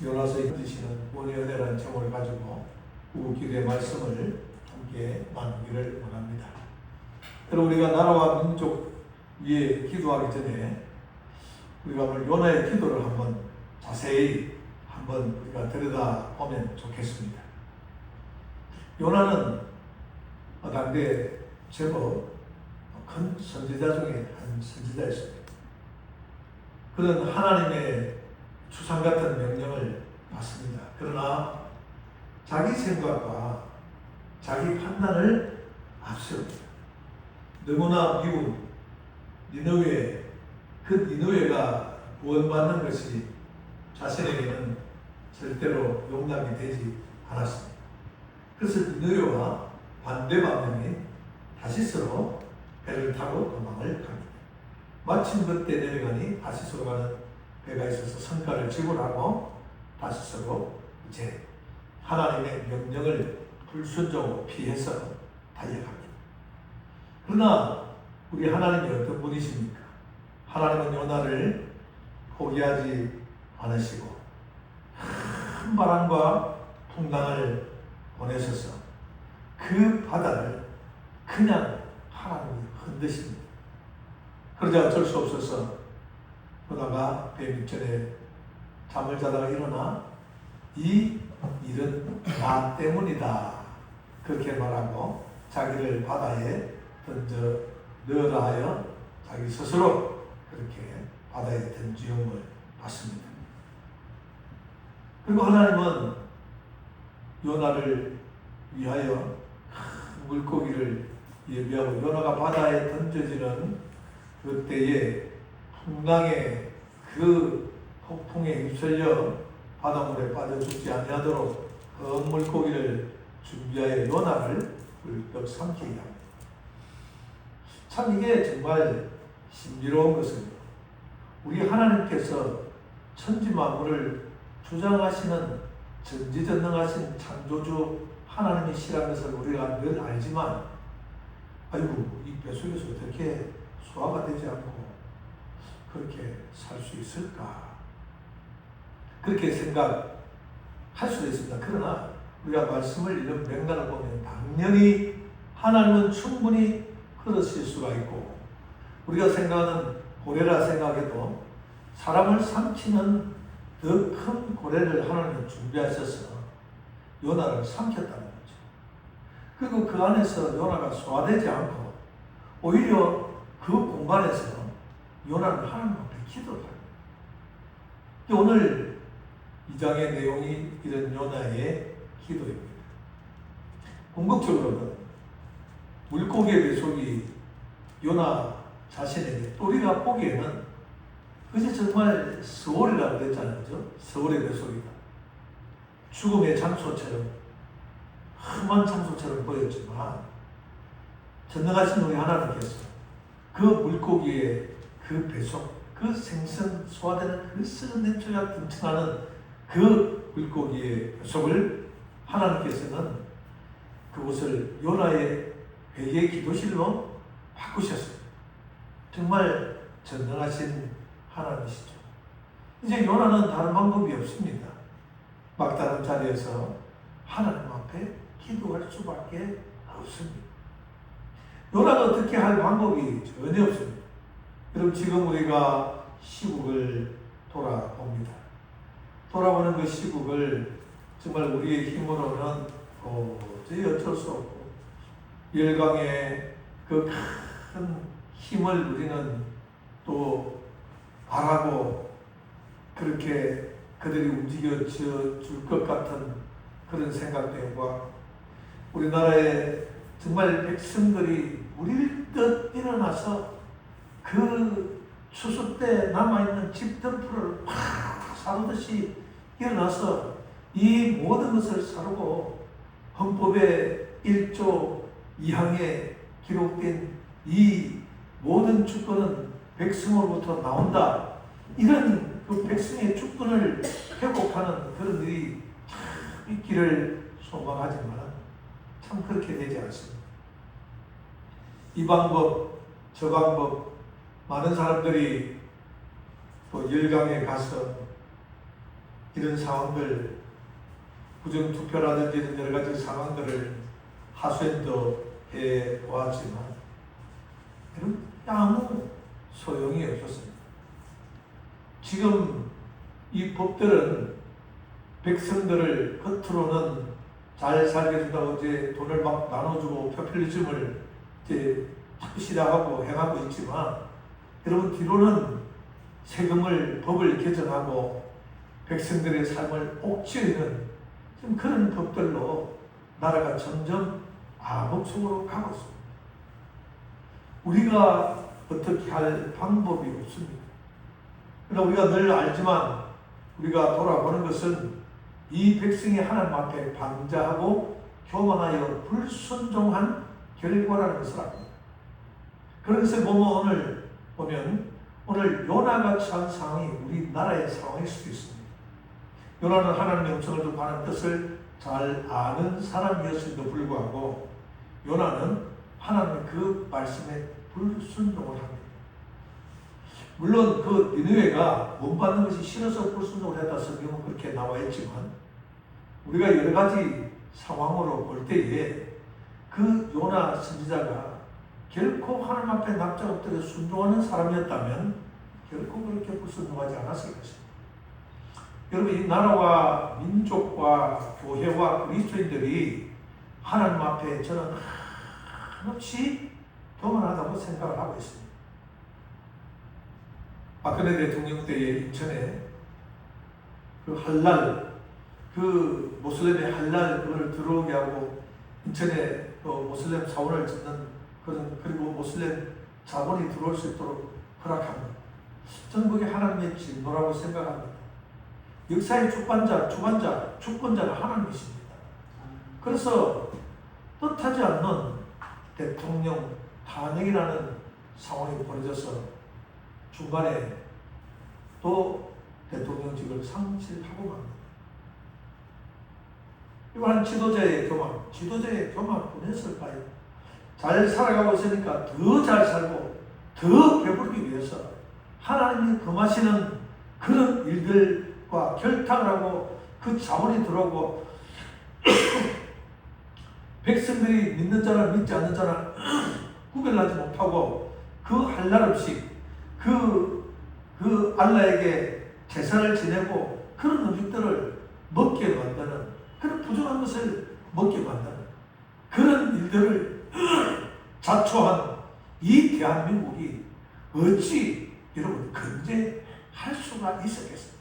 요나서에 주시는 원의 은혜라는 제목을 가지고 기도의 말씀을 함께 나누기를 원합니다. 그럼 우리가 나라와 민족 위에 기도하기 전에 우리가 오늘 요나의 기도를 한번 자세히 한번 우리가 들여다보면 좋겠습니다. 요나는 당대 제법 큰 선지자 중에 한 선지자였습니다. 그는 하나님의 추상 같은 명령을 받습니다. 그러나 자기 생각과 자기 판단을 앞세웁니다. 너무나 미운 니느웨, 그 니느웨가 구원받는 것이 자신에게는 절대로 용납이 되지 않았습니다. 그래서 니느웨와 반대 방향인 다시스로 배를 타고 도망을 갑니다. 마침 그때 내려가니 다시스로 가는 배가 있어서 성과를 지불하고 다시스로 이제 하나님의 명령을 불순종으로 피해서 달려갑니다. 그러나 우리 하나님이 어떤 분이십니까? 하나님은 요나를 포기하지 않으시고 큰 바람과 풍랑을 보내셔서 그 바다를 그냥 하나님이 흔드십니다. 그러자 어쩔 수 없어서 요나가 배 밑전에 잠을 자다가 일어나 이 일은 나 때문이다 그렇게 말하고 자기를 바다에 던져 넣으라 하여 자기 스스로 그렇게 바다에 던지음을 받습니다. 그리고 하나님은 요나를 위하여 큰 물고기를 예비하고 요나가 바다에 던져지는 그때에 풍랑의 그 폭풍에 휩쓸려 바닷물에 빠져 죽지 아니하도록 그 물고기를 준비하여 요나를 꿀떡 삼키게 합니다. 참 이게 정말 신비로운 것은 우리 하나님께서 천지 만물을 주장하시는 전지전능하신 창조주 하나님이시라는 것을 우리가 늘 알지만 아이고 이 뱃속에서 어떻게 소화가 되지 않고 그렇게 살 수 있을까 그렇게 생각할 수도 있습니다. 그러나 우리가 말씀을 이런 맥락을 보면 당연히 하나님은 충분히 그러실 수가 있고 우리가 생각하는 고래라 생각해도 사람을 삼키는 더 큰 고래를 하나님은 준비하셔서 요나를 삼켰다는 거죠. 그리고 그 안에서 요나가 소화되지 않고 오히려 그 공간에서 요나는 하나님 앞에 기도를 합니다. 오늘 2장의 내용이 이런 요나의 기도입니다. 궁극적으로는 물고기의 배속이 요나 자신에게 또 우리가 보기에는 그것이 정말 서울이라고 그랬잖아요. 그죠? 서울의 배속이다. 죽음의 장소처럼 험한 장소처럼 보였지만 전능하신 우리 하나님께서 그 물고기의 그 배속, 그 생선 소화되는 그 썩은 냄새가 등쳐나는 그 물고기의 배속을 하나님께서는 그곳을 요나의 회개 기도실로 바꾸셨어요. 정말 전능하신 하나님이시죠. 이제 요나는 다른 방법이 없습니다. 막다른 자리에서 하나님 앞에 기도할 수밖에 없습니다. 요나가 어떻게 할 방법이 전혀 없습니다. 여러분 지금 우리가 시국을 돌아봅니다. 돌아보는 그 시국을 정말 우리의 힘으로는 도저히 어쩔 수 없고 열강의 그 큰 힘을 우리는 또 바라고 그렇게 그들이 움직여 줄 것 같은 그런 생각도 해보고 우리나라의 정말 백성들이 우릴 듯 일어나서 그 추수 때 남아있는 집덤불을 팍 사르듯이 일어나서 이 모든 것을 사르고 헌법의 1조 2항에 기록된 이 모든 주권은 백성으로부터 나온다. 이런 그 백성의 주권을 회복하는 그런 일이 참 있기를 소망하지만 참 그렇게 되지 않습니다. 이 방법, 저 방법, 많은 사람들이 또 열강에 가서 이런 상황들, 부정투표라든지 이런 여러 가지 상황들을 하소연도 해왔지만 여러분 아무 소용이 없었습니다. 지금 이 법들은 백성들을 겉으로는 잘 살게 해준다고 이제 돈을 막 나눠주고 포퓰리즘을 이제 시도하고 행하고 있지만 여러분 뒤로는 세금을 법을 개정하고 백성들의 삶을 옥죄는 지금 그런 법들로 나라가 점점 암흑 속으로 가고 있습니다. 우리가 어떻게 할 방법이 없습니다. 그러나 우리가 늘 알지만 우리가 돌아보는 것은 이 백성이 하나님 앞에 방자하고 교만하여 불순종한 결과라는 것을 압니다. 그런 것을 보면 오늘 요나가 처한 상황이 우리나라의 상황일 수도 있습니다. 요나는 하나님의 음성을 듣고 하는 뜻을 잘 아는 사람이었음에도 불구하고 요나는 하나님의 그 말씀에 불순종을 합니다. 물론 그 니느웨가 본받는 것이 싫어서 불순종을 했다 성경은 그렇게 나와 있지만 우리가 여러 가지 상황으로 볼 때에 그 요나 선지자가 결코 하나님 앞에 납작 엎드려 순종하는 사람이었다면 결코 그렇게 불순종하지 않았을 것입니다. 여러분 이 나라와 민족과 교회와 그리스도인들이 하나님 앞에 저는 한없이 교만하다고 생각을 하고 있습니다. 박근혜 대통령 때에 인천에 그 할랄, 그 모슬렘의 할랄 그걸 들어오게 하고 인천에 모슬렘 사원을 짓는 그리고 모슬렘 자본이 들어올 수 있도록 허락합니다. 저는 그게 하나님의 진노라고 생각합니다. 역사의 주권자는 하나님이십니다. 그래서 뜻하지 않는 대통령 탄핵이라는 상황이 벌어져서 중간에 또 대통령직을 상실하고 맙니다. 이건 지도자의 교만 뿐이었을까요? 잘 살아가고 있으니까 더 잘 살고 더 배부르기 위해서 하나님이 금하시는 그런 일들과 결탁을 하고 그 자본이 들어오고 백성들이 믿는 자나 믿지 않는 자나 구별하지 못하고 그 할 날 없이 그 알라에게 제사를 지내고 그런 음식들을 먹게 만드는 그런 부정한 것을 먹게 만드는 그런 일들을 자초한 이 대한민국이 어찌 여러분 건재할 수가 있었겠습니까?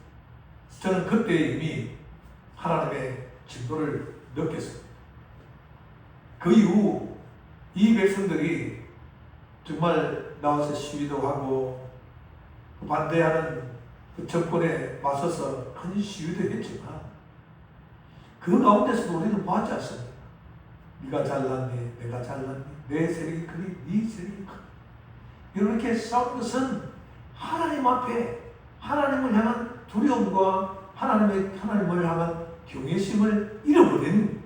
저는 그때 이미 하나님의 진도를 느꼈습니다. 그 이후 이 백성들이 정말 나와서 시위도 하고 반대하는 그 정권에 맞서서 큰 시위도 했지만 그 가운데서도 우리는 보지 않습니다. 네가 잘났니 내가 잘났니 내 세력이 크니 네 세력이 크니 이렇게 싸우는 것은 하나님 앞에 하나님을 향한 두려움과 하나님을 향한 경외심을 잃어버린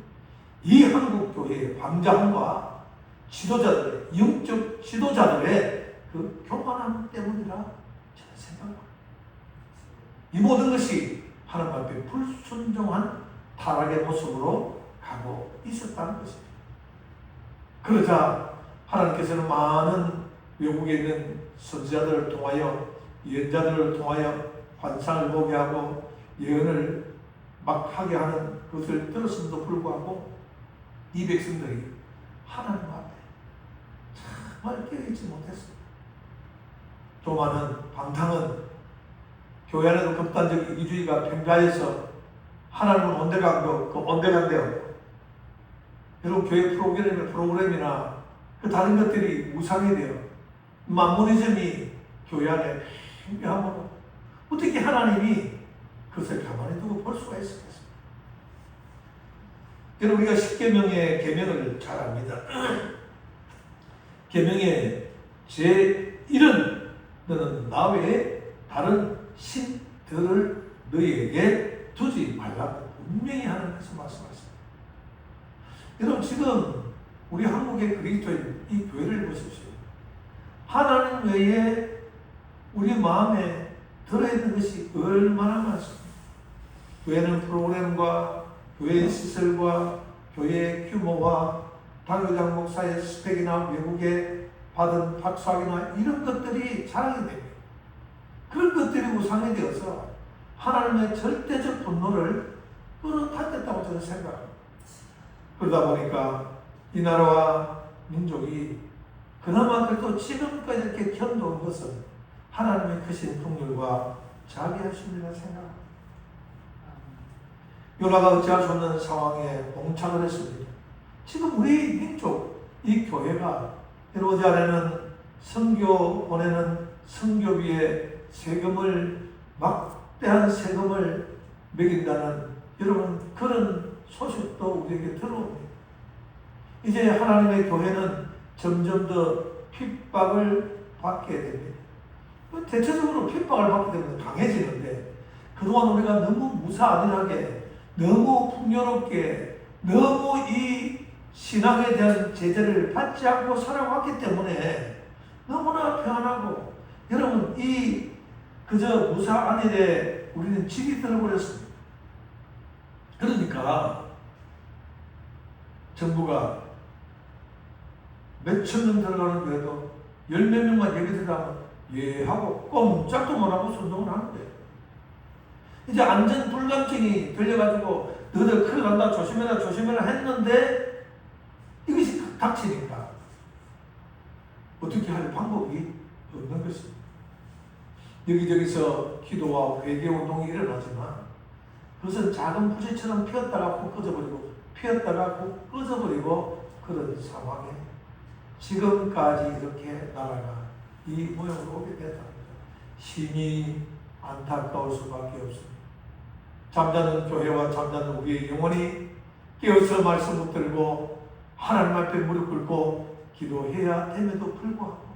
이 한국교회의 방자함과 지도자들의 영적 지도자들의 그 교만함 때문이라 저는 생각합니다. 이 모든 것이 하나님 앞에 불순종한 타락의 모습으로 가고 있었다는 것입니다. 그러자 하나님께서는 많은 외국에 있는 선지자들을 통하여 예언자들을 통하여 환상을 보게 하고 예언을 막 하게 하는 것을 들었음에도 불구하고 이 백성들이 하나님 앞에 정말 깨어있지 못했습니다. 교만은 방탕은 교회 안에도 극단적 이기주의가 팽배하여서 하나님은 온데간데요. 여러분 교회 프로그램이나 그 다른 것들이 우상이 되어 만모니즘이 교회 안에 팽배하므로 어떻게 하나님이 그것을 가만히 두고 볼 수가 있었겠습니까? 여러분 우리가 십계명의 계명을 잘 압니다. 계명의 제1은 너는 나 외에 다른 신들을 너희에게 두지 말라고 분명히 하나님께서 말씀하십니다. 여러분 지금 우리 한국의 그리스도인 이 교회를 보십시오. 하나님 외에 우리 마음에 들어있는 것이 얼마나 많습니다. 교회는 프로그램과 교회 시설과 교회 규모와 당회장 목사의 스펙이나 외국에 받은 박사학위나 이런 것들이 자랑이 됩니다. 그런 것들이 우상이 되어서 하나님의 절대적 분노를 끌어당겼다고 저는 생각합니다. 그러다 보니까 이 나라와 민족이 그나마 그래도 지금까지 이렇게 견뎌온 것은 하나님의 크신 풍휼과 자비하심이라 생각합니다. 요나가 어찌할 수 없는 상황에 봉착을 했습니다. 지금 우리 민족, 이 교회가 어제 안에는 선교 보내는 선교비에 세금을 막대한 세금을 매긴다는 여러분 그런 소식도 우리에게 들어옵니다. 이제 하나님의 교회는 점점 더 핍박을 받게 됩니다. 대체적으로 핍박을 받게 되면 강해지는데 그동안 우리가 너무 무사안일하게 너무 풍요롭게 너무 이 신앙에 대한 제재를 받지 않고 살아왔기 때문에 너무나 평안하고 여러분 이 그저 무사안일에 우리는 질이 들어버렸습니다. 그러니까 정부가 몇천 명 들어가는 교회도 열 몇 명만 예배 들어가면 예 하고 꼼짝도 못하고 순종을 하는 거예요. 이제 안전 불감증이 들려가지고 너희들 큰일 난다 조심해라 조심해라 했는데 이것이 닥치니까 어떻게 할 방법이 없는 것입니다. 여기저기서 기도와 회개운동이 일어나지만 그것은 작은 불씨처럼 피었다가 훅 꺼져버리고 피었다가 훅 꺼져버리고 그런 상황에 지금까지 이렇게 나라가 이 모양으로 오게 됐답니다. 심히 안타까울 수밖에 없습니다. 잠자는 교회와 잠자는 우리의 영혼이 깨어서 말씀 붙들고 하나님 앞에 무릎 꿇고 기도해야 됨에도 불구하고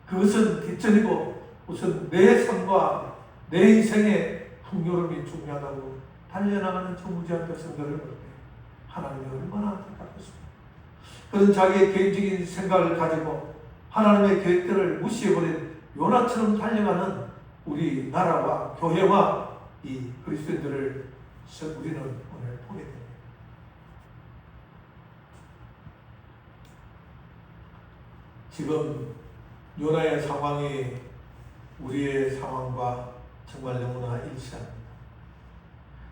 그것은 뒷전이고 우선 내 삶과 내 인생의 풍요로움이 중요하다고 달려나가는 정무지한 백성들을 볼 때 하나님이 얼마나 안타깝겠습니까? 그런 자기의 개인적인 생각을 가지고 하나님의 계획들을 무시해버린 요나처럼 달려가는 우리 나라와 교회와 이 그리스도인들을 우리는 오늘 보게 됩니다. 지금 요나의 상황이 우리의 상황과 정말 너무나 일치합니다.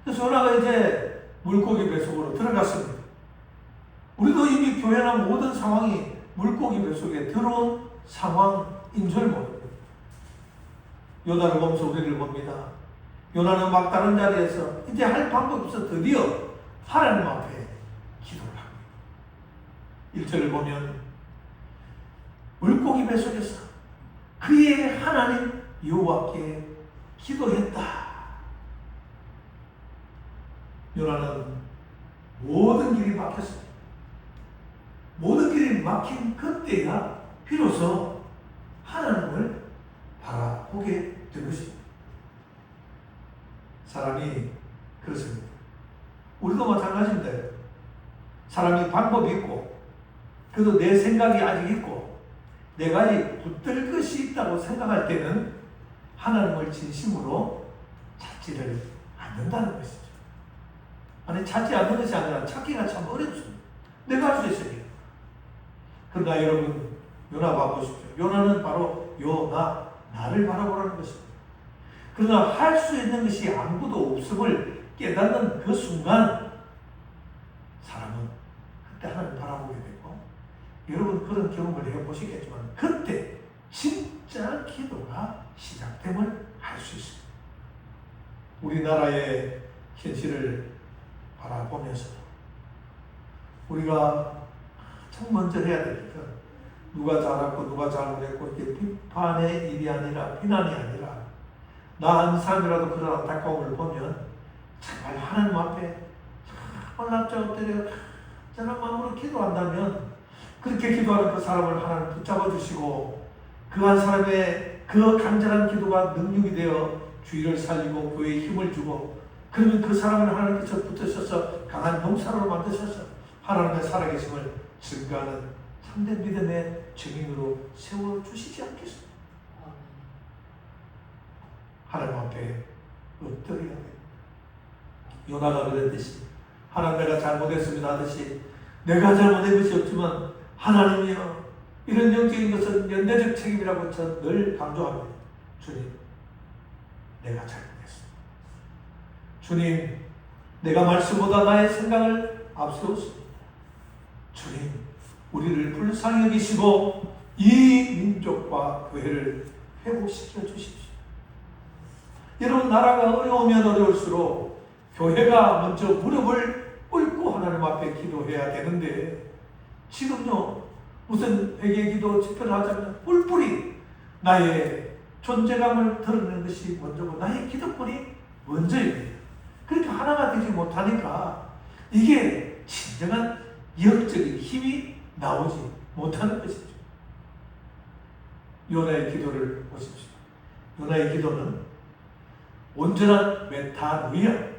그래서 요나가 이제 물고기 뱃속으로 들어갔습니다. 우리도 이미 교회나 모든 상황이 물고기 뱃속에 들어온 상황인 줄 모릅니다. 요나를 보면서 우리를 봅니다. 요나는 막 다른 자리에서 이제 할 방법이 없어 드디어 하나님 앞에 기도를 합니다. 1절을 보면 물고기 뱃속에서 그의 하나님 여호와께 기도했다. 요나는 모든 길이 막혔습니다. 모든 길이 막힌 그때야 비로소 하나님을 바라보게 된 것입니다. 사람이 그렇습니다. 우리도 마찬가지인데 사람이 방법이 있고 그래도 내 생각이 아직 있고 내가 아직 붙들 것이 있다고 생각할 때는 하나님을 진심으로 찾지를 않는다는 것이죠. 아니 찾지 않는 것이 아니라 찾기가 참 어렵습니다. 내가 할 수 있어요. 그러나 여러분 요나 봐보십시오. 요나는 바로 나를 바라보라는 것입니다. 그러나 할 수 있는 것이 아무것도 없음을 깨닫는 그 순간 사람은 그때 하나님을 바라보게 되고 여러분 그런 경험을 해보시겠지만 그때 진짜 기도가 시작됨을 알 수 있습니다. 우리나라의 현실을 바라보면서 우리가 참 먼저 해야 될 것은 누가 잘하고 누가 잘못했고 이렇게 비판의 일이 아니라 비난이 아니라 나 한 사람이라도 그런 안타까움을 보면 정말 하나님 앞에 정말 납작 엎드려 저런 마음으로 기도한다면 그렇게 기도하는 그 사람을 하나님 붙잡아 주시고 그 한 사람의 그 간절한 기도가 능력이 되어 주의를 살리고 교회에 힘을 주고 그러면 그 사람을 하나님께서 붙으셔서 강한 용사로 만드셔서 하나님의 살아계심을 증거하는 참된 믿음의 증인으로 세워주시지 않겠습니까? 하나님 앞에 엎드려야 됩니다. 요나가 그랬듯이 하나님 내가 잘못했습니다 하듯이 내가 잘못한 것이 없지만 하나님이여 이런 영적인 것은 연대적 책임이라고 저는 늘 강조합니다. 주님 내가 잘못했습니다. 주님 내가 말씀보다 나의 생각을 앞세웠습니다. 주님 우리를 불쌍히 여기시고 이 민족과 교회를 회복시켜 주십시오. 여러분 나라가 어려우면 어려울수록 교회가 먼저 무릎을 꿇고 하나님 앞에 기도해야 되는데 지금요 무슨 회개기도 집회를 하자면 뿔뿔이 나의 존재감을 드러내는 것이 먼저고 나의 기도권이 먼저입니다. 그렇게 하나가 되지 못하니까 이게 진정한 영적인 힘이 나오지 못하는 것이죠. 요나의 기도를 보십시오. 요나의 기도는 온전한 메타노이아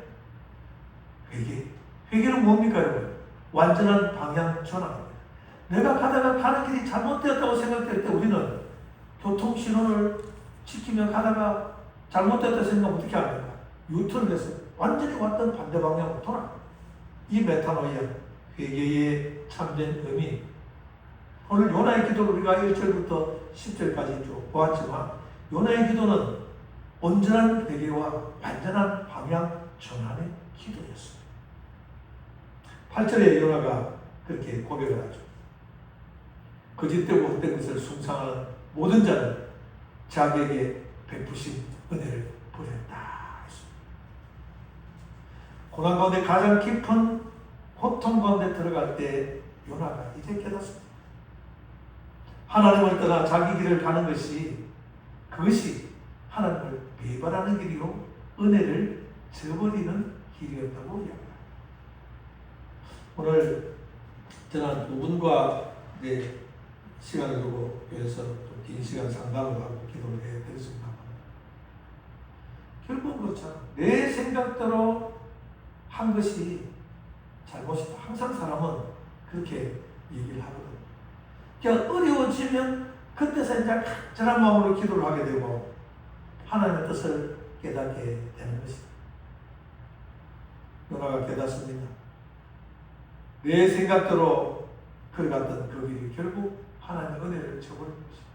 회개는 뭡니까 여러분? 완전한 방향 전환입니다. 내가 가는 길이 잘못되었다고 생각될 때 우리는 교통신호를 지키며 가다가 잘못되었다고 생각하면 어떻게 합니까? 유턴을 해서 완전히 왔던 반대 방향으로 돌아갑니다. 이 메타노이아 회개의 참된 의미. 오늘 요나의 기도를 우리가 1절부터 10절까지 쭉 보았지만 요나의 기도는 온전한 회개와 완전한 방향 전환의 기도였습니다. 8절에 요나가 그렇게 고백을 하죠. 거짓되고 헛된 것을 숭상하는 모든 자는 자기에게 베푸신 은혜를 버렸다 했습니다. 고난 가운데 가장 깊은 고통 가운데 들어갈 때 요나가 이제 깨닫습니다. 하나님을 떠나 자기 길을 가는 것이 그것이 하나님을 배반하는 길이요 은혜를 저버리는 길이었다고 이야기합니다. 오늘 저는 두 분과 시간을 두고 위해서 긴 시간 상담을 하고 기도를 해드렸습니다. 결국 그렇잖아. 내 생각대로 한 것이 잘못이다. 항상 사람은 그렇게 얘기를 하거든. 그냥 어려워지면 그때서 이제 간절한 마음으로 기도를 하게 되고 하나님의 뜻을 깨닫게 되는 것이다. 요나가 깨닫습니다. 내 생각대로 걸어갔던 그 길이 결국 하나님의 은혜를 저버린 것이다.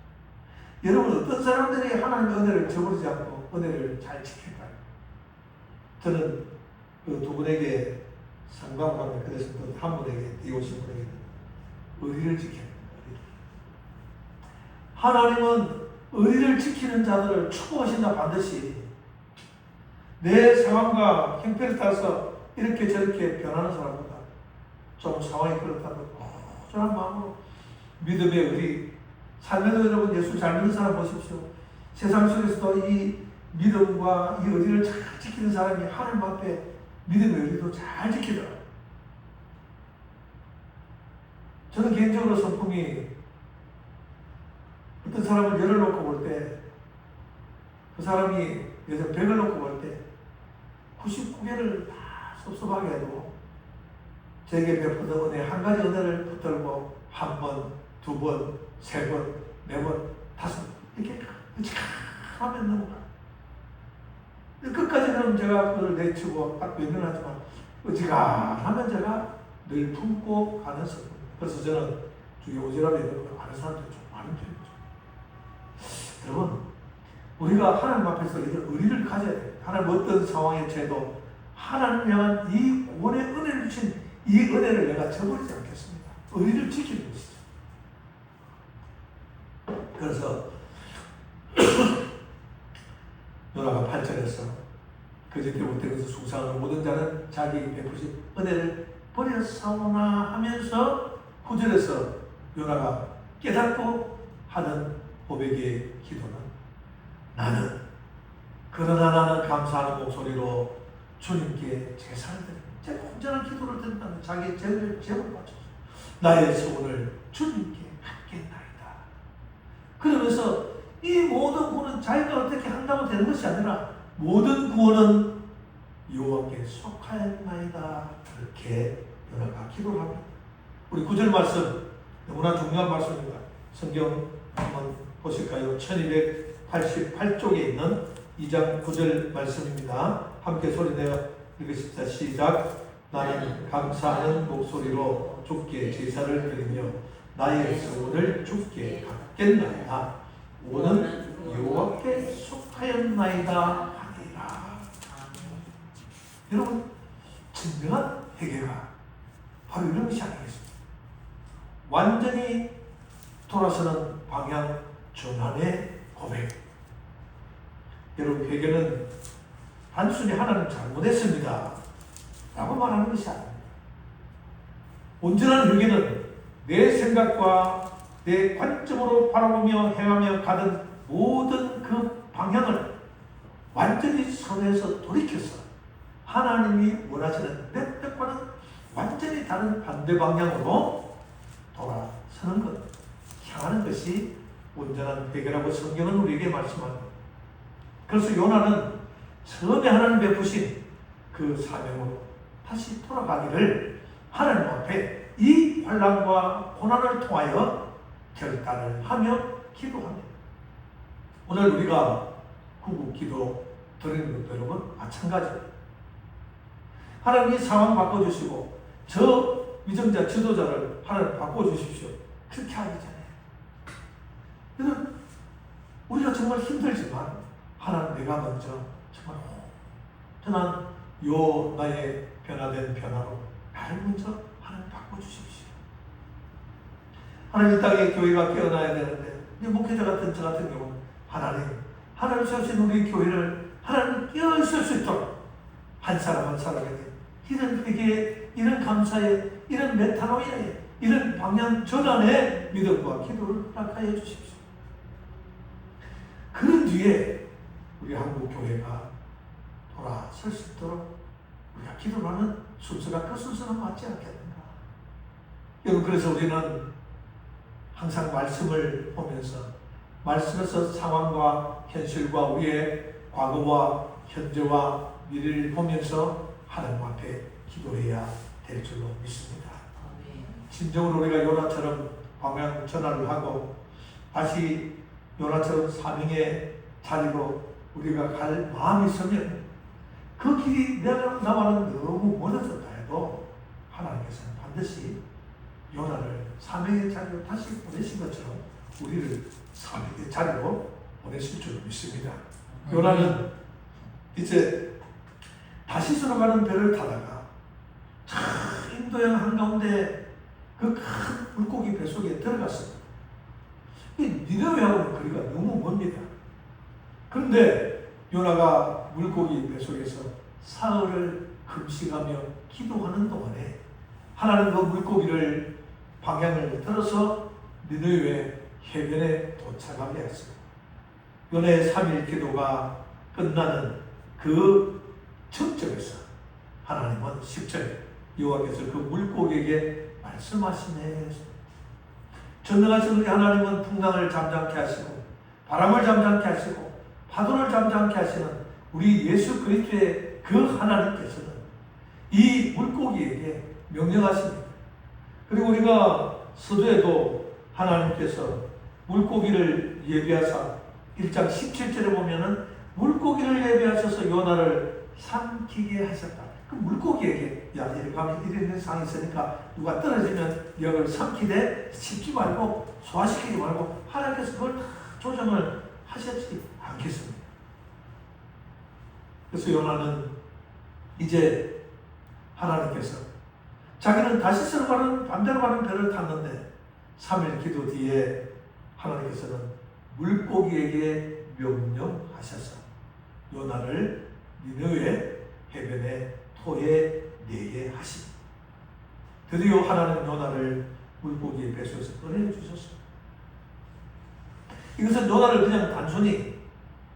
여러분 어떤 사람들이 하나님의 은혜를 저버리지 않고 은혜를 잘 지킬까요? 저는 그 두 분에게 상담을 하면 그래서 한 분에게 띄우신 분에게는 의리를 지켜야 됩니다. 하나님은 의리를 지키는 자들을 축복하신다. 반드시 내 상황과 형편에 따라서 이렇게 저렇게 변하는 사람보다 좀 상황이 그렇다면 저런 마음으로 믿음의 의리, 삶에도 여러분 예수 잘 믿는 사람 보십시오. 세상 속에서도 이 믿음과 이 의리를 잘 지키는 사람이 하나님 앞에 믿음의 의리도 잘 지키더라고요. 저는 개인적으로 성품이 어떤 사람을 열을 놓고 볼 때 그 사람이 예를 100을 놓고 볼 때 99개를 다 섭섭하게 해도 제게 베푸던 은혜 한 가지 은혜를 붙들고 한 번, 두 번, 세 번, 네 번, 다섯 번 이렇게 하면 넘어가. 끝까지는 제가 그걸 내치고 딱 외면하지만 어지간하면 제가 늘 품고 가는 성품. 그래서 저는 주의 오지랖에 있는 걸 아는 사람들이 좀 많은 편이죠. 여러분, 우리가 하나님 앞에서 이런 의리를 가져야 돼요. 하나님 어떤 상황에 처해도 하나님 향한 이 구원의 은혜를 주신 이 은혜를 내가 저버리지 않겠습니다. 의리를 지키는 것이죠. 그래서 요나가 8절에서 거짓되고 못된 것을 숭상하는 모든 자는 자기 베푸신 은혜를 버렸사오나 하면서 9절에서 요나가 깨닫고 하는 고백의 기도는 그러나 나는 감사하는 목소리로 주님께 제사를 드립니다. 제가 온전한 기도를 드린다면 자기의 죄를 제물 바쳐서 나의 소원을 주님께 맡겠나이다. 그러면서 이 모든 구원은 자기가 어떻게 한다고 되는 것이 아니라 모든 구원은 여호와께 속하였나이다. 그렇게 요나가 기도를 합니다. 우리 9절 말씀 너무나 중요한 말씀입니다. 성경 한번 보실까요? 1288쪽에 있는 2장 9절 말씀입니다. 함께 소리내어 읽으십시다. 시작. 나는 감사하는 목소리로 주께 제사를 드리며 나의 소원을 주께 갚겠나이다. 오는 여호와께 속하였나이다 하니라. 여러분, 진정한 회개가 바로 이런 것이 아니겠습니까? 완전히 돌아서는 방향 전환의 고백. 여러분, 회개는 단순히 하나님 잘못했습니다 라고 말하는 것이 아닙니다. 온전한 회개는 내 생각과 내 관점으로 바라보며 행하며 가던 모든 그 방향을 완전히 선에서 돌이켜서 하나님이 원하시는 내 뜻과는 완전히 다른 반대 방향으로 돌아서는 것, 향하는 것이 온전한 회개라고 성경은 우리에게 말씀합니다. 그래서 요나는 처음에 하나님 베푸신 그 사명으로 다시 돌아가기를 하나님 앞에 이 환난과 고난을 통하여 결단을 하며 기도합니다. 오늘 우리가 구국기도 드리는 것도 여러분 마찬가지입니다. 하나님 이 상황 바꿔주시고 저 위정자 지도자를 하나님 바꿔주십시오. 그렇게 하기 전에 우리가 정말 힘들지만 하나님 내가 먼저 정말 저는 요 나의 변화된 변화로 나를 먼저 하나님 바꿔주십시오. 하나님 이 땅에 교회가 깨어나야 되는데 목회자 같은 저 같은 경우는 하나님 세우신 우리 교회를 하나님 깨어있을 수 있도록 한 사람 한 사람에게 이런 회개에 이런 감사에 이런 메타노이아에 이런 방향 전환의 믿음과 기도를 허락하여 주십시오. 그런 뒤에 우리 한국 교회가 돌아설 수 있도록 우리가 기도를 하는 순서가 그 순서는 맞지 않겠는가? 여러분, 그래서 우리는 항상 말씀을 보면서 말씀에서 상황과 현실과 우리의 과거와 현재와 미래를 보면서 하나님 앞에 기도해야 될 줄로 믿습니다. 진정으로 우리가 요나처럼 방향 전환을 하고 다시 요나처럼 사명의 자리로 우리가 갈 마음이 있으면 그 길이 나와는 너무 멀어졌다 해도 하나님께서는 반드시 요나를 사명의 자리로 다시 보내신 것처럼 우리를 사명의 자리로 보내실 줄 믿습니다. 요나는 이제 다시스로 가는 배를 타다가 인도양 한가운데 그 큰 물고기 배 속에 들어갔습니다. 니느웨하고는 거리가 너무 멉니다. 그런데 요나가 물고기 배 속에서 사흘을 금식하며 기도하는 동안에 하나님 그 물고기를 방향을 틀어서 니느웨 해변에 도착하게 했습니다. 요나의 3일 기도가 끝나는 그 정점에서 하나님은 10절에 여호와께서 그 물고기에게 말씀하시네. 전능하신 우리 하나님은 풍랑을 잠잠케 하시고 바람을 잠잠케 하시고 파도를 잠잠케 하시는 우리 예수 그리스도의 그 하나님께서는 이 물고기에게 명령하십니다. 그리고 우리가 서두에도 하나님께서 물고기를 예비하사 1장 17절에 보면은 물고기를 예비하셔서 요나를 삼키게 하셨다. 그 물고기에게 야 이렇게 하면 이런 상황이 있으니까 누가 떨어지면 여기를 삼키되 씹지 말고 소화시키지 말고 하나님께서 그걸 다 조정을 하셨지 않겠습니까? 그래서 요나는 이제 하나님께서 자기는 다시스로 가는 반대로 가는 배를 탔는데 3일 기도 뒤에 하나님께서는 물고기에게 명령하셔서 요나를 니느웨 해변에 토해 내게 하시니 드디어 하나님 요나를 물고기의 배속에서 꺼내주셨습니다. 이것은 요나를 그냥 단순히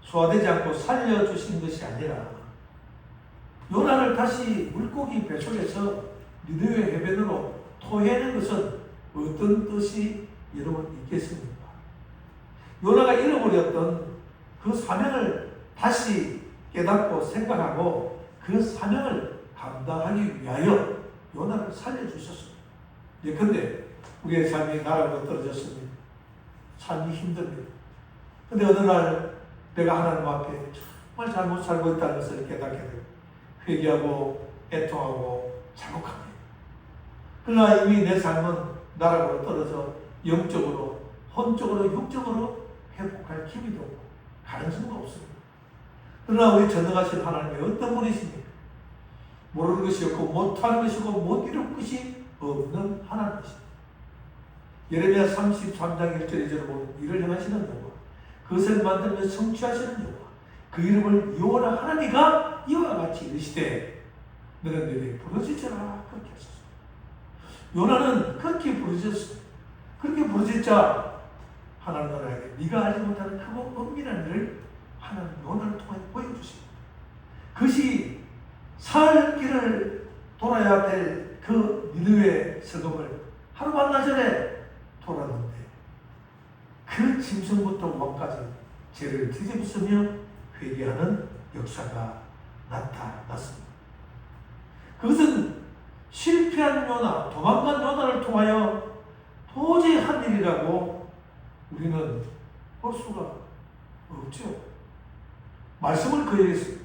소화되지 않고 살려주신 것이 아니라 요나를 다시 물고기 배속에서 니느웨 해변으로 토해내는 것은 어떤 뜻이 여러분 있겠습니까? 요나가 잃어버렸던 그 사명을 다시 깨닫고 생각하고 그 사명을 감당하기 위하여 요나를 살려주셨습니다. 그런데 우리의 삶이 나라로 떨어졌습니다. 삶이 힘듭니다. 그런데 어느 날 내가 하나님 앞에 정말 잘못 살고 있다는 것을 깨닫게 되고 회개하고 애통하고 자복합니다. 그러나 이미 내 삶은 나락으로 떨어져 영적으로, 혼적으로, 육적으로 회복할 기미도 없고 가능성도 없습니다. 그러나 우리 전능하신 하나님이 어떤 분이십니까? 모르는 것이 없고 못하는 것이고 못 이룰 것이 없는 하나님이십니다. 예레미야 33장 1절 2절을 보면 이를 행하시는 여호와, 그것을 만들며 성취하시는 여호와, 그 이름을 여호와라 하나니가 이와 같이 이르시되 너는 내게 부르짖으라 그렇게 하셨습니다. 요나는 그렇게 부르짖었습니다. 그렇게 부르짖자 하나님 나라에게 네가 알지 못하는 크고 은밀한 일을 하나님 요나를 통해 보여주십니다. 그것이 살 길을 돌아야 될 그 니느웨 서금을 하루 반나절에 돌았는데 그 짐승부터 왕까지 죄를 뒤집으며 회개하는 역사가 나타났습니다. 그것은 실패한 요나, 도망간 요나를 통하여 도저히 한 일이라고 우리는 볼 수가 없죠. 말씀을 그에게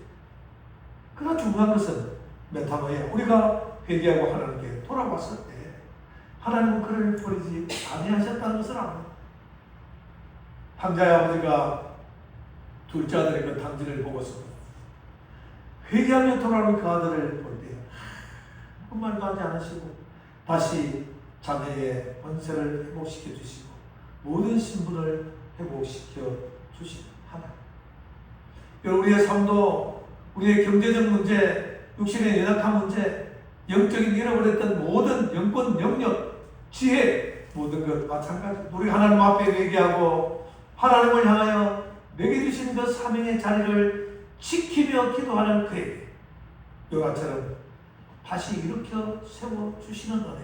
그러나 중요한 것은 메타노야, 우리가 회개하고 하나님께 돌아왔을 때 하나님은 그를 버리지 아니하셨다는 것을 압니다. 탕자의 아버지가 둘째 아들의 그 탕진을 보고서 회개하며 돌아오는 그 아들을 볼 때 아무 말도 하지 않으시고 다시 자녀의 권세를 회복시켜 주시고 모든 신분을 회복시켜 주시는 하나님. 우리의 삶도 우리의 경제적 문제, 육신의 연약한 문제, 영적인 잃어버렸던 모든 영권, 영역, 지혜 모든 것 마찬가지. 우리 하나님 앞에 회개하고 하나님을 향하여 내게 주신 그 사명의 자리를 지키며 기도하는 그에게 요나처럼 다시 일으켜 세워주시는 은혜.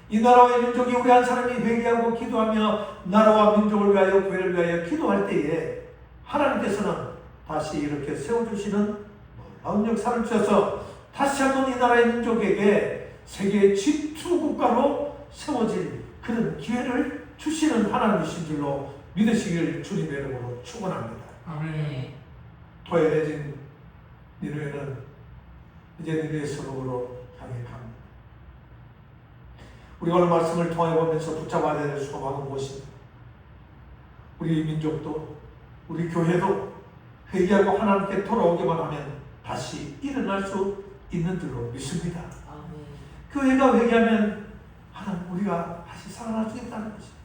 이 나라와 민족이 우리 한 사람이 회개하고 기도하며 나라와 민족을 위하여 교회를 위하여 기도할 때에 하나님께서는 다시 이렇게 세워주시는 놀라운 역사를 주셔서 다시 한번 이 나라의 민족에게 세계 G2 국가로 세워질 그런 기회를 주시는 하나님이신 줄로 믿으시길 주님의 이름으로 축원합니다. 아멘. 토해내진 니느웨는 이제 니느웨 서국으로 향해 갑니다. 우리가 오늘 말씀을 통해 보면서 붙잡아야 될 소망은 무엇입니까? 우리 민족도 우리 교회도 회개하고 하나님께 돌아오기만 하면 다시 일어날 수 있는 줄로 믿습니다. 아멘. 교회가 회개하면 하나님 우리가 다시 살아날 수 있다는 것입니다.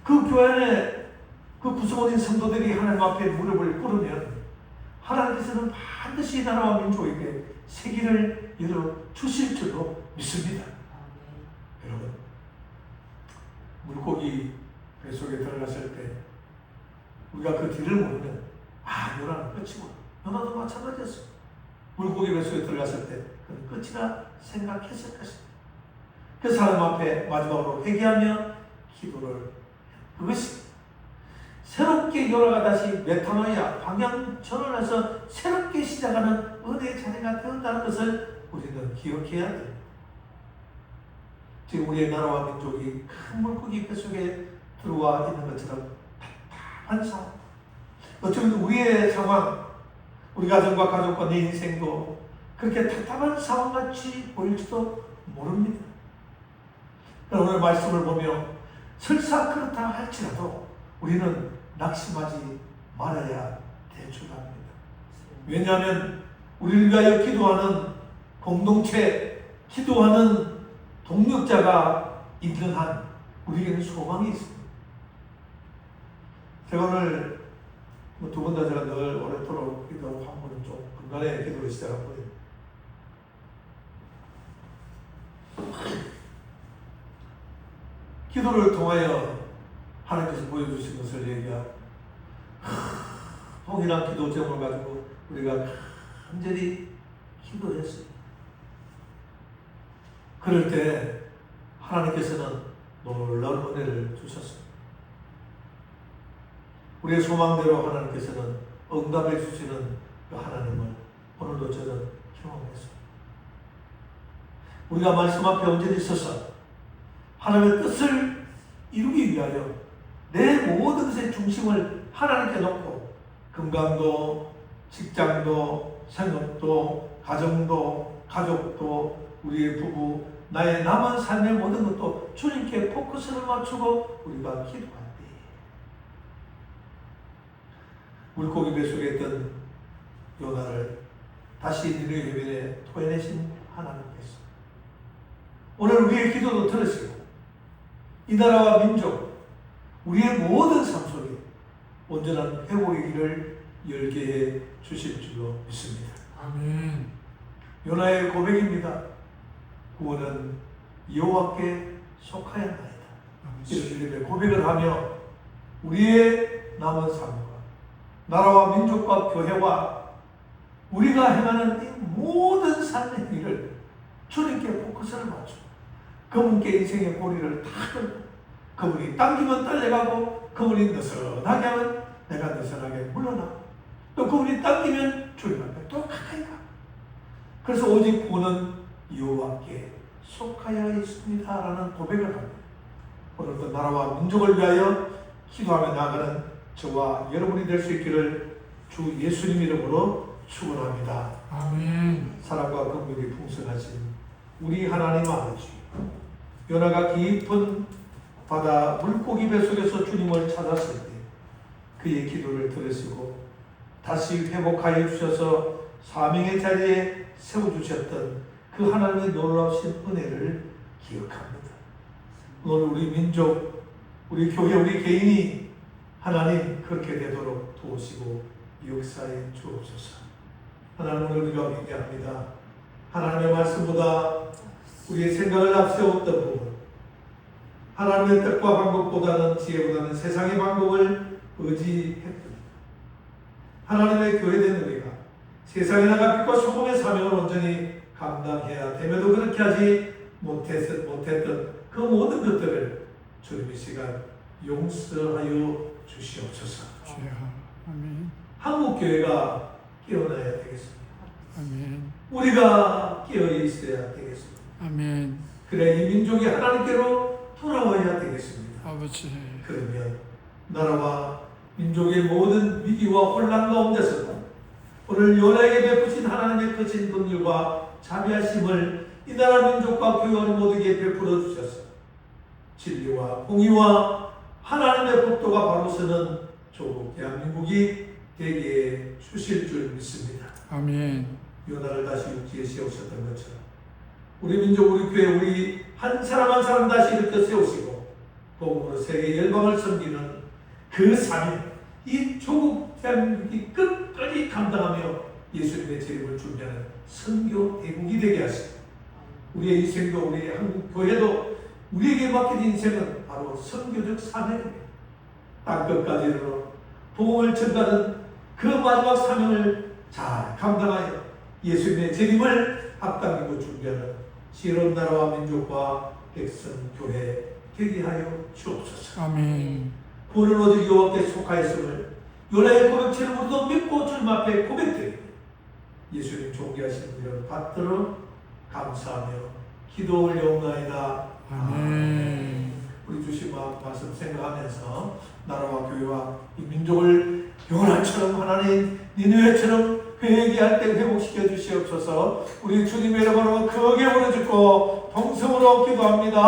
그 교회 안에 그 구성원인 성도들이 하나님 앞에 무릎을 꿇으면 하나님께서는 반드시 나라와 민족에게 세기를 열어 주실 줄로 믿습니다. 여러분, 물고기 뱃속에 들어갔을 때 우리가 그 뒤를 모르면 요나는 끝이구나. 요나도 마찬가지였습니다. 물고기 뱃속에 들어갔을 때 그는 끝이라 생각했을 것입니다. 그 사람 앞에 마지막으로 회개하며 기도를 그것이 새롭게 요나가 다시 메타노야 방향 전환해서 새롭게 시작하는 은혜의 자리가 되었다는 것을 우리는 기억해야 됩니다. 지금 우리의 나라와 민족이 큰 물고기 뱃속에 들어와 있는 것처럼 답답한 상황, 어쩌면 우리의 상황, 우리 가정과 가족과 내 인생도 그렇게 답답한 상황같이 보일지도 모릅니다. 오늘 말씀을 보며 설사 그렇다 할지라도 우리는 낙심하지 말아야 될 줄 압니다. 왜냐하면 우리를 위하여 기도하는 공동체, 기도하는 동력자가 있는 한 우리에게는 소망이 있습니다. 제가 오늘 두 번 다 제가 늘 오랫도록 기도하고 한 번은 좀 중간에 기도를 시작하거든요. 기도를 통하여 하나님께서 보여주신 것을 얘기하고 동일한 기도 제목을 가지고 우리가 간절히 기도했어요. 그럴 때 하나님께서는 놀라운 은혜를 주셨습니다. 우리의 소망대로 하나님께서는 응답해 주시는 그 하나님을 오늘도 저는 경험했습니다. 우리가 말씀 앞에 온전히 서서 하나님의 뜻을 이루기 위하여 내 모든 것의 중심을 하나님께 놓고 건강도, 직장도, 생업도, 가정도, 가족도, 우리의 부부, 나의 남은 삶의 모든 것도 주님께 포커스를 맞추고 우리가 기도할 때 물고기 뱃속에 있던 요나를 다시 니느웨 해변에 토해내신 하나님께서 오늘 우리의 기도도 들으시고 이 나라와 민족, 우리의 모든 삶 속에 온전한 회복의 길을 열게 해 주실 줄로 믿습니다. 아멘. 요나의 고백입니다. 구원은 여호와께 속하였나이다. 이런 이름의 고백을 하며 우리의 남은 삶과 나라와 민족과 교회와 우리가 행하는 이 모든 삶의 일을 주님께 포커스를 맞추고 그분께 인생의 고리를 다 걸고 그분이 당기면 떨려가고 그분이 느슨하게 하면 내가 느슨하게 물러나 또 그분이 당기면 주님 앞에 또 가까이 가. 그래서 오직 구원은 여호와께 속하여 있습니다 라는 고백을 합니다. 오늘도 나라와 민족을 위하여 기도하며 나아가는 저와 여러분이 될 수 있기를 주 예수님 이름으로 축원합니다. 아멘. 사랑과 긍휼이 풍성하신 우리 하나님 아버지, 요나가 깊은 바다 물고기 뱃속에서 주님을 찾았을 때 그의 기도를 들으시고 다시 회복하여 주셔서 사명의 자리에 세워주셨던 그 하나님의 놀라우신 은혜를 기억합니다. 오늘 우리 민족, 우리 교회, 우리 개인이 하나님 그렇게 되도록 도우시고 역사해 주옵소서. 하나님 오늘 우리가 회개합니다. 하나님의 말씀보다 우리의 생각을 앞세웠던 부분, 하나님의 뜻과 방법보다는 지혜보다는 세상의 방법을 의지했던 하나님의 교회된 우리가 세상에 나가 빛과 소금의 사명을 온전히 감당해야 됨에도 그렇게 하지 못했던 그 모든 것들을 주님 이 시간 용서하여 주시옵소서. 아멘. 한국 교회가 깨어나야 되겠습니다. 아멘. 우리가 깨어 있어야 되겠습니다. 아멘. 그래 이 민족이 하나님께로 돌아와야 되겠습니다. 아버지. 그러면 나라와 민족의 모든 위기와 혼란 가운데서도 오늘 요나에게 베푸신 하나님의 크신 긍휼과 자비하심을 이 나라 민족과 교회 모두에게 베풀어 주셔서 진리와 공의와 하나님의 법도가 바로 서는 조국 대한민국이 되게 해 주실 줄 믿습니다. 아멘. 요나를 다시 육지에 세우셨던 것처럼 우리 민족, 우리 교회, 우리 한 사람 한 사람 다시 일으켜 세우시고 복음으로 세계 열방을 섬기는 그 사명, 이 조국 대한민국이 끝까지 감당하며 예수님의 재림을 준비하는 선교 대국이 되게 하시고 우리의 인생도 우리의 한국 교회도 우리에게 맡긴 인생은 바로 선교적 사명입니다. 땅끝까지 이르러 복음을 전가하는 그 마지막 사명을 잘 감당하여 예수님의 재림을 앞당기고 준비하는 지혜로운 나라와 민족과 백성 교회 되게 하여 주옵소서. 아멘. 구원은 오직 여호와께 속하였음을 요나의 고백처럼 우리도 믿고 주님 앞에 고백드립니다. 예수님 존귀하신 이름 받들어 감사하며 기도 올려옵나이다. 아멘. 우리 주신 말씀 생각하면서 나라와 교회와 이 민족을 요나처럼 하나님 니느웨처럼 회개할 때 회복시켜 주시옵소서. 우리 주님의 이름으로 크게 부르짖고 동성으로 기도합니다.